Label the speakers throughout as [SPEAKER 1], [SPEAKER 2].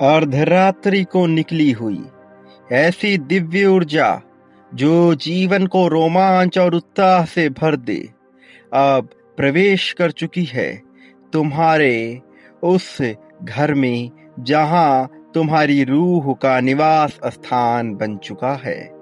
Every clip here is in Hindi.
[SPEAKER 1] अर्धरात्रि को निकली हुई ऐसी दिव्य ऊर्जा जो जीवन को रोमांच और उत्साह से भर दे, अब प्रवेश कर चुकी है तुम्हारे उस घर में जहां तुम्हारी रूह का निवास स्थान बन चुका है।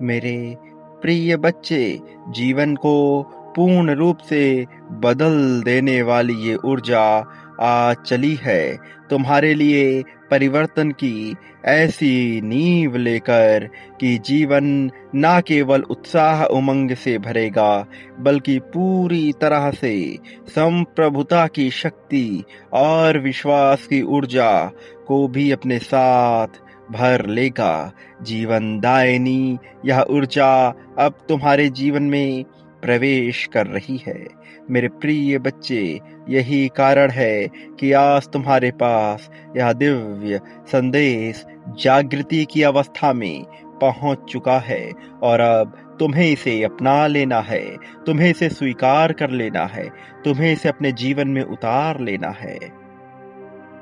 [SPEAKER 1] मेरे प्रिय बच्चे, जीवन को पूर्ण रूप से बदल देने वाली ये ऊर्जा आज चली है तुम्हारे लिए परिवर्तन की ऐसी नींव लेकर कि जीवन न केवल उत्साह उमंग से भरेगा बल्कि पूरी तरह से संप्रभुता की शक्ति और विश्वास की ऊर्जा को भी अपने साथ भर लेगा। जीवन दायिनी यह ऊर्जा अब तुम्हारे जीवन में प्रवेश कर रही है। मेरे प्रिय बच्चे, यही कारण है कि आज तुम्हारे पास यह दिव्य संदेश जागृति की अवस्था में पहुंच चुका है और अब तुम्हें इसे अपना लेना है, तुम्हें इसे स्वीकार कर लेना है, तुम्हें इसे अपने जीवन में उतार लेना है।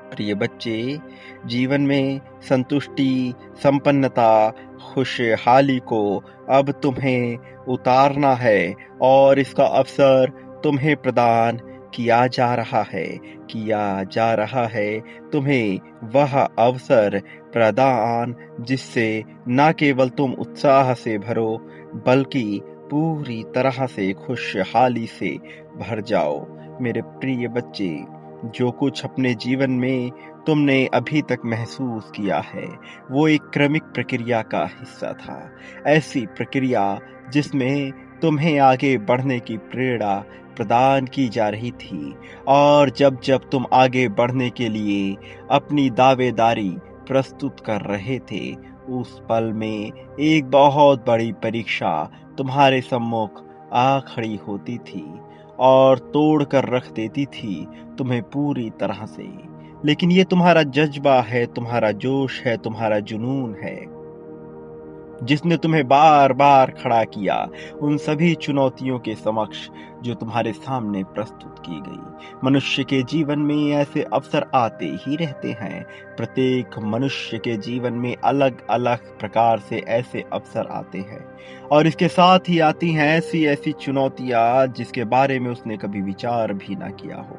[SPEAKER 1] प्रिय बच्चे, जीवन में संतुष्टि, संपन्नता, खुशहाली को अब तुम्हें उतारना है और इसका अवसर तुम्हें प्रदान किया जा रहा है तुम्हें वह अवसर प्रदान जिससे न केवल तुम उत्साह से भरो बल्कि पूरी तरह से खुशहाली से भर जाओ। मेरे प्रिय बच्चे, जो कुछ अपने जीवन में तुमने अभी तक महसूस किया है वो एक क्रमिक प्रक्रिया का हिस्सा था। ऐसी प्रक्रिया जिसमें तुम्हें आगे बढ़ने की प्रेरणा प्रदान की जा रही थी और जब जब तुम आगे बढ़ने के लिए अपनी दावेदारी प्रस्तुत कर रहे थे उस पल में एक बहुत बड़ी परीक्षा तुम्हारे सम्मुख आ खड़ी होती थी और तोड़ कर रख देती थी तुम्हें पूरी तरह से। लेकिन ये तुम्हारा जज्बा है, तुम्हारा जोश है, तुम्हारा जुनून है जिसने तुम्हें बार बार खड़ा किया उन सभी चुनौतियों के समक्ष जो तुम्हारे सामने प्रस्तुत की गई। मनुष्य के जीवन में ऐसे अवसर आते ही रहते हैं। प्रत्येक मनुष्य के जीवन में अलग अलग प्रकार से ऐसे अवसर आते हैं और इसके साथ ही आती हैं ऐसी ऐसी चुनौतियां जिसके बारे में उसने कभी विचार भी ना किया हो।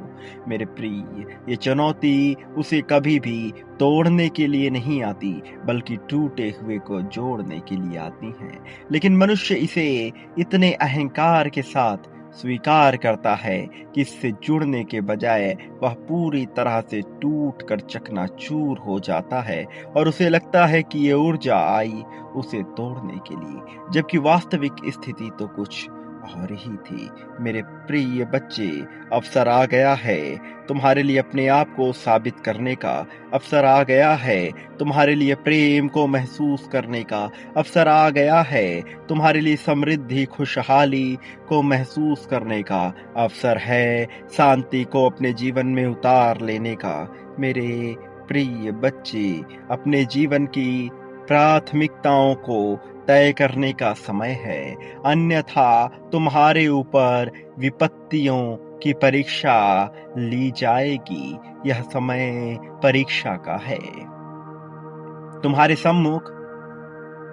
[SPEAKER 1] मेरे प्रिय, ये चुनौती उसे कभी भी तोड़ने के लिए नहीं आती बल्कि टूटे हुए को जोड़ने के लिए आती हैं। लेकिन मनुष्य इसे इतने अहंकार के साथ स्वीकार करता है कि इससे जुड़ने के बजाय वह पूरी तरह से टूट कर चकनाचूर हो जाता है और उसे लगता है कि ये ऊर्जा आई उसे तोड़ने के लिए, जबकि वास्तविक स्थिति तो कुछ और ही थी। मेरे प्रिय बच्चे, अवसर आ गया है तुम्हारे लिए अपने आप को साबित करने का। अवसर आ गया है तुम्हारे लिए प्रेम को महसूस करने का। अवसर आ गया है तुम्हारे लिए समृद्धि, खुशहाली को महसूस करने का। अवसर है शांति को अपने जीवन में उतार लेने का। मेरे प्रिय बच्चे, अपने जीवन की प्राथमिकताओं को तय करने का समय है, अन्यथा तुम्हारे ऊपर विपत्तियों की परीक्षा ली जाएगी। यह समय परीक्षा का है। तुम्हारे सम्मुख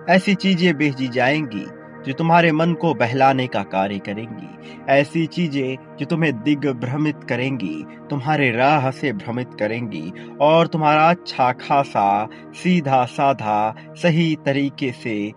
[SPEAKER 1] ऐसी चीजें भेजी जाएंगी जो तुम्हारे मन को बहलाने का कार्य करेंगी, ऐसी चीजें जो तुम्हें दिग्भ्रमित करेंगी, तुम्हारे राह से भ्रमित करेंगी और तुम्हारा अच्छा खासा सीधा साधा सही तरीके से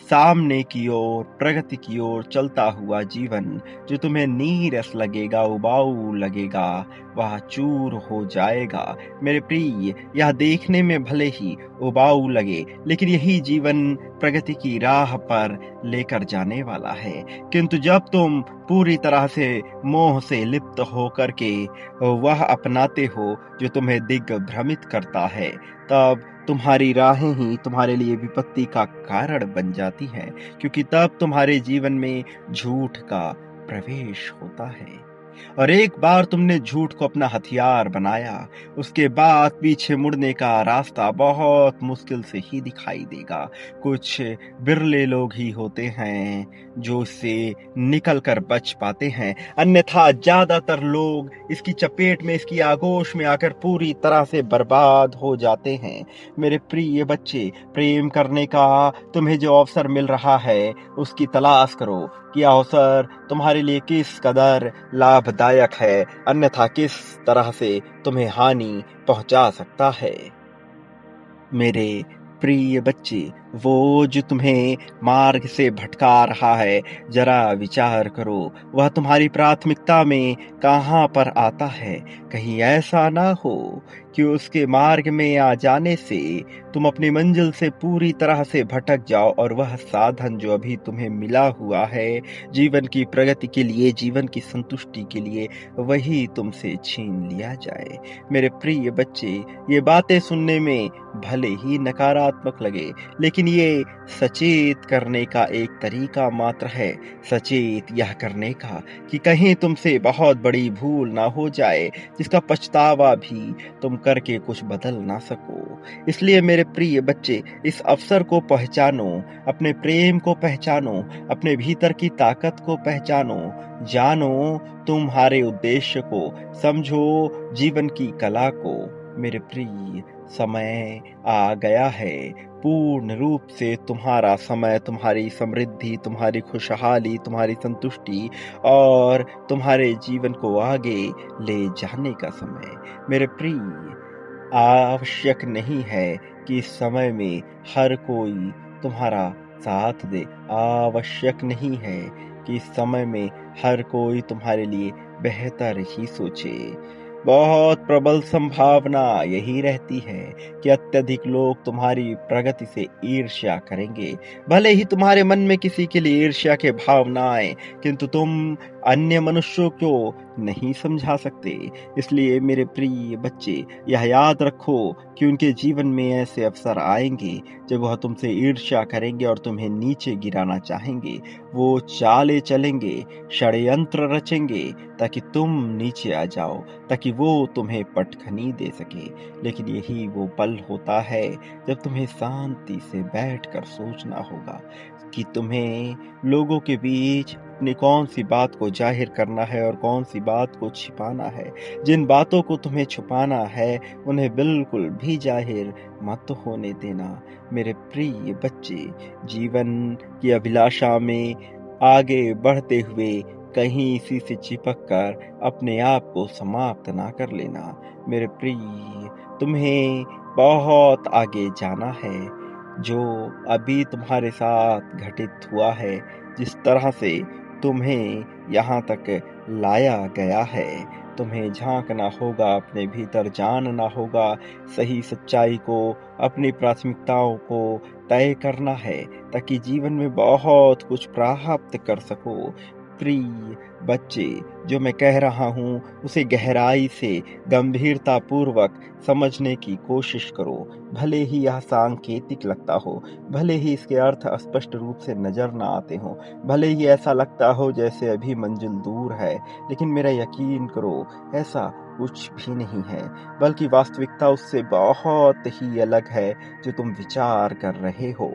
[SPEAKER 1] सामने की ओर, प्रगति की ओर चलता हुआ जीवन जो तुम्हें नीरस लगेगा, उबाऊ लगेगा, वह चूर हो जाएगा। मेरे प्रिय, यह देखने में भले ही उबाऊ लगे लेकिन यही जीवन प्रगति की राह पर लेकर जाने वाला है। किंतु जब तुम पूरी तरह से मोह से लिप्त होकर के वह अपनाते हो जो तुम्हें दिग्भ्रमित करता है, तब तुम्हारी राहें ही तुम्हारे लिए विपत्ति का कारण बन जाती हैं, क्योंकि तब तुम्हारे जीवन में झूठ का प्रवेश होता है। और एक बार तुमने झूठ को अपना हथियार बनाया, उसके बाद पीछे मुड़ने का रास्ता बहुत मुश्किल से ही दिखाई देगा। कुछ बिरले लोग ही होते हैं जो इससे निकल कर बच पाते हैं, अन्यथा ज्यादातर लोग इसकी चपेट में, इसकी आगोश में आकर पूरी तरह से बर्बाद हो जाते हैं। मेरे प्रिय बच्चे, प्रेम करने का तुम्हें जो अवसर मिल रहा है उसकी तलाश करो कि अवसर तुम्हारे लिए किस कदर लाभदायक है, अन्यथा किस तरह से तुम्हें हानि पहुंचा सकता है। मेरे प्रिय बच्चे, वो जो तुम्हें मार्ग से भटका रहा है, जरा विचार करो, वह तुम्हारी प्राथमिकता में कहाँ पर आता है। कहीं ऐसा ना हो कि उसके मार्ग में आ जाने से तुम अपनी मंजिल से पूरी तरह से भटक जाओ और वह साधन जो अभी तुम्हें मिला हुआ है जीवन की प्रगति के लिए, जीवन की संतुष्टि के लिए, वही तुमसे छीन लिया जाए। मेरे प्रिय बच्चे, ये बातें सुनने में भले ही नकारात्मक लगे, लेकिन ये सचेत करने का एक तरीका मात्र है। सचेत यह करने का कि कहीं तुमसे बहुत बड़ी भूल ना हो जाए जिसका पछतावा भी तुम करके कुछ बदल ना सको। इसलिए मेरे प्रिय बच्चे, इस अवसर को पहचानो, अपने प्रेम को पहचानो, अपने भीतर की ताकत को पहचानो, जानो तुम्हारे उद्देश्य को, समझो जीवन की कला को। मेरे प्रिय, समय आ गया है। पूर्ण रूप से तुम्हारा समय, तुम्हारी समृद्धि, तुम्हारी खुशहाली, तुम्हारी संतुष्टि और तुम्हारे जीवन को आगे ले जाने का समय। मेरे प्रिय, आवश्यक नहीं है कि इस समय में हर कोई तुम्हारा साथ दे। आवश्यक नहीं है कि इस समय में हर कोई तुम्हारे लिए बेहतर ही सोचे। बहुत प्रबल संभावना यही रहती है कि अत्यधिक लोग तुम्हारी प्रगति से ईर्ष्या करेंगे। भले ही तुम्हारे मन में किसी के लिए ईर्ष्या के भाव ना आए, किंतु तुम अन्य मनुष्यों को नहीं समझा सकते। इसलिए मेरे प्रिय बच्चे, यह याद रखो कि उनके जीवन में ऐसे अवसर आएंगे जब वह तुमसे ईर्ष्या करेंगे और तुम्हें नीचे गिराना चाहेंगे। वो चालें चलेंगे, षड्यंत्र रचेंगे ताकि तुम नीचे आ जाओ, ताकि वो तुम्हें पटखनी दे सके। लेकिन यही वो पल होता है जब तुम्हें शांति से बैठकर सोचना होगा कि तुम्हें लोगों के बीच अपनी कौन सी बात को जाहिर करना है और कौन सी बात को छिपाना है। जिन बातों को तुम्हें छुपाना है उन्हें बिल्कुल भी जाहिर मत होने देना। मेरे प्रिय बच्चे, जीवन की अभिलाषा में आगे बढ़ते हुए कहीं इसी से चिपक कर अपने आप को समाप्त ना कर लेना। मेरे प्रिय, तुम्हें बहुत आगे जाना है। जो अभी तुम्हारे साथ घटित हुआ है, जिस तरह से तुम्हें यहाँ तक लाया गया है, तुम्हें झांकना होगा, अपने भीतर जानना होगा, सही सच्चाई को, अपनी प्राथमिकताओं को तय करना है ताकि जीवन में बहुत कुछ प्राप्त कर सको। प्रिय बच्चे, जो मैं कह रहा हूँ उसे गहराई से, गंभीरता पूर्वक समझने की कोशिश करो। भले ही यह सांकेतिक लगता हो, भले ही इसके अर्थ स्पष्ट रूप से नजर न आते हो, भले ही ऐसा लगता हो जैसे अभी मंजिल दूर है, लेकिन मेरा यकीन करो, ऐसा कुछ भी नहीं है, बल्कि वास्तविकता उससे बहुत ही अलग है जो तुम विचार कर रहे हो।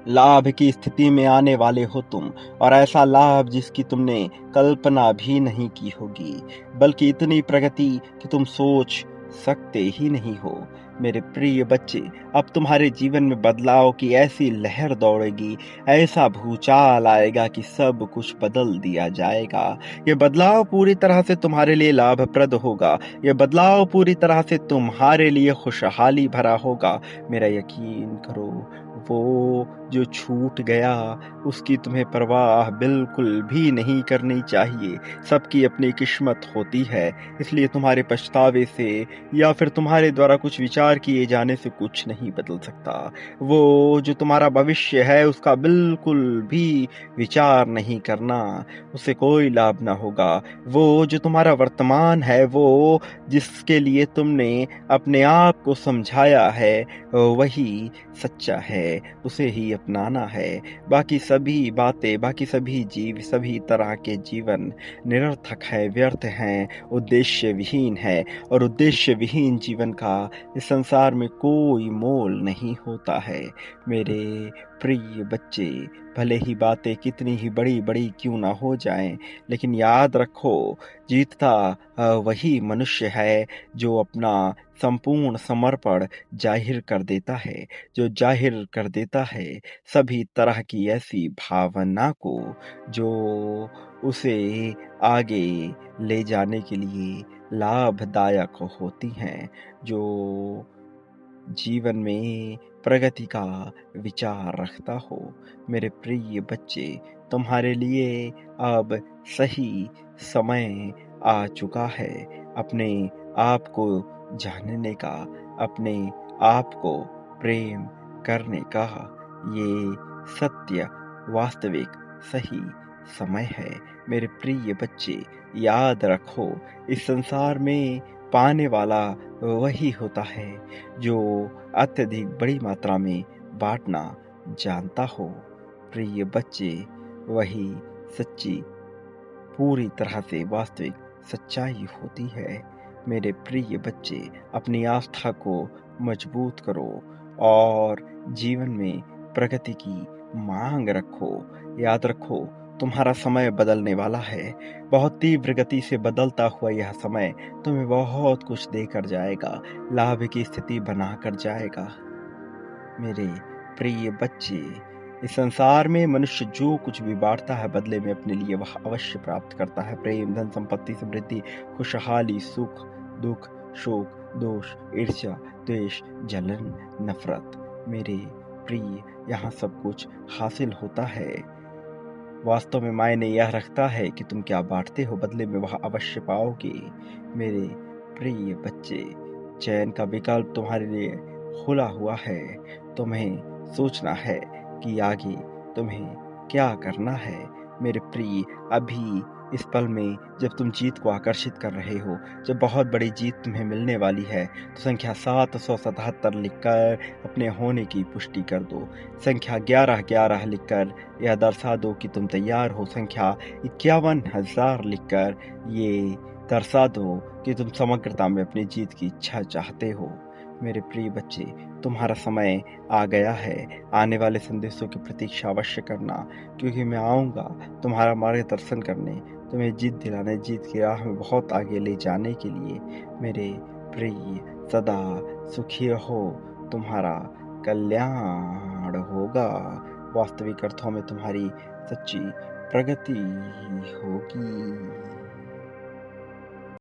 [SPEAKER 1] लाभ की स्थिति में आने वाले हो तुम, और ऐसा लाभ जिसकी तुमने कल्पना भी नहीं की होगी, बल्कि इतनी प्रगति कि तुम सोच सकते ही नहीं हो। मेरे प्रिय बच्चे, अब तुम्हारे जीवन में बदलाव की ऐसी लहर दौड़ेगी, ऐसा भूचाल आएगा कि सब कुछ बदल दिया जाएगा। ये बदलाव पूरी तरह से तुम्हारे लिए लाभप्रद होगा। ये बदलाव पूरी तरह से तुम्हारे लिए खुशहाली भरा होगा। मेरा यकीन करो, वो जो छूट गया उसकी तुम्हें परवाह बिल्कुल भी नहीं करनी चाहिए। सबकी अपनी किस्मत होती है, इसलिए तुम्हारे पछतावे से या फिर तुम्हारे द्वारा कुछ विचार किए जाने से कुछ नहीं बदल सकता। वो जो तुम्हारा भविष्य है उसका बिल्कुल भी विचार नहीं करना, उससे कोई लाभ ना होगा। वो जो तुम्हारा वर्तमान है, वो जिसके लिए तुमने अपने आप को समझाया है, वही सच्चा है, उसे ही अपनाना है। बाकी सभी बातें, बाकी सभी जीव, सभी तरह के जीवन निरर्थक है, व्यर्थ हैं, उद्देश्य विहीन है और उद्देश्य विहीन जीवन का इस संसार में कोई मोल नहीं होता है। मेरे प्रिय बच्चे, भले ही बातें कितनी ही बड़ी-बड़ी क्यों ना हो जाएँ, लेकिन याद रखो जीतता वही मनुष्य है जो अपना संपूर्ण समर्पण ज़ाहिर कर देता है, जो ज़ाहिर कर देता है सभी तरह की ऐसी भावना को जो उसे आगे ले जाने के लिए लाभदायक होती हैं, जो जीवन में प्रगति का विचार रखता हो। मेरे प्रिय बच्चे, तुम्हारे लिए अब सही समय आ चुका है अपने आप को जानने का, अपने आप को प्रेम करने का। ये सत्य, वास्तविक, सही समय है। मेरे प्रिय बच्चे, याद रखो इस संसार में पाने वाला वही होता है जो अत्यधिक बड़ी मात्रा में बाँटना जानता हो। प्रिय बच्चे, वही सच्ची, पूरी तरह से वास्तविक सच्चाई होती है। मेरे प्रिय बच्चे, अपनी आस्था को मजबूत करो और जीवन में प्रगति की मांग रखो। याद रखो, तुम्हारा समय बदलने वाला है। बहुत तीव्र गति से बदलता हुआ यह समय तुम्हें बहुत कुछ देकर जाएगा, लाभ की स्थिति बनाकर जाएगा। मेरे प्रिय बच्चे, इस संसार में मनुष्य जो कुछ भी बाँटता है बदले में अपने लिए वह अवश्य प्राप्त करता है। प्रेम, धन, संपत्ति, समृद्धि, खुशहाली, सुख, दुःख, शोक, दोष, ईर्ष्या, द्वेष, जलन, नफ़रत। मेरे प्रिय, यहाँ सब कुछ हासिल होता है। वास्तव में मायने यह रखता है कि तुम क्या बाँटते हो, बदले में वह अवश्य पाओगे। मेरे प्रिय बच्चे, चयन का विकल्प तुम्हारे लिए खुला हुआ है। तुम्हें सोचना है कि आगे तुम्हें क्या करना है। मेरे प्रिय, अभी इस पल में जब तुम जीत को आकर्षित कर रहे हो, जब बहुत बड़ी जीत तुम्हें मिलने वाली है, तो संख्या 777 लिखकर अपने होने की पुष्टि कर दो। संख्या 1111 लिखकर यह दर्शा दो कि तुम तैयार हो। संख्या 51,000 लिखकर ये दर्शा दो कि तुम समग्रता में अपनी जीत की इच्छा चाहते हो। मेरे प्रिय बच्चे, तुम्हारा समय आ गया है। आने वाले संदेशों की प्रतीक्षा अवश्य करना, क्योंकि मैं आऊँगा तुम्हारा मार्गदर्शन करने, तुम्हें जीत दिलाने, जीत की राह में बहुत आगे ले जाने के लिए। मेरे प्रिय, सदा सुखी रहो, तुम्हारा कल्याण होगा। वास्तविक अर्थों में तुम्हारी सच्ची प्रगति होगी।